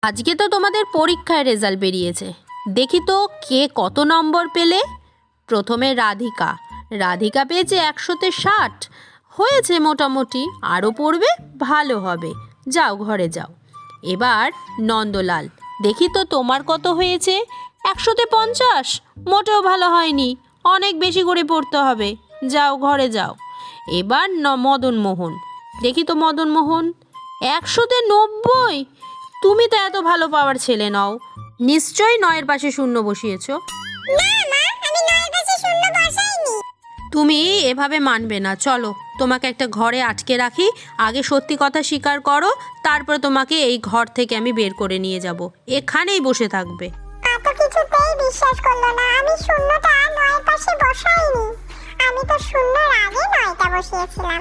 আজকে তো তোমাদের পরীক্ষায় রেজাল্ট বেরিয়েছে, দেখি তো কে কত নম্বর পেলে। প্রথমে রাধিকা। রাধিকা পেয়েছে 100-তে 60। হয়েছে মোটামুটি, আরও পড়বে ভালো হবে। যাও ঘরে যাও। এবার নন্দলাল, দেখি তো তোমার কত হয়েছে। 100-তে 50। মোটেও ভালো হয়নি, অনেক বেশি করে পড়তে হবে। যাও ঘরে যাও। এবার মদনমোহন, দেখি তো মদনমোহন, 100-তে 90। তুমি তো এত ভালো পাওয়ার ছেলে নও, নিশ্চয়ই 9-এর পাশে শূন্য বসিয়েছ। না মা, আমি 9-এর পাশে শূন্য বসাইনি। তুমি এভাবে মানবে না। চলো তোমাকে একটা ঘরে আটকে রাখি, আগে সত্যি কথা স্বীকার করো, তারপর তোমাকে এই ঘর থেকে আমি বের করে নিয়ে যাব। এখানেই বসে থাকবে। কত কিছুতেই বিশ্বাস করলো না, আমি শূন্যটা 9-এর পাশে বসাইনি। আমি তো শূন্যর আগে 9টা বসিয়েছিলাম।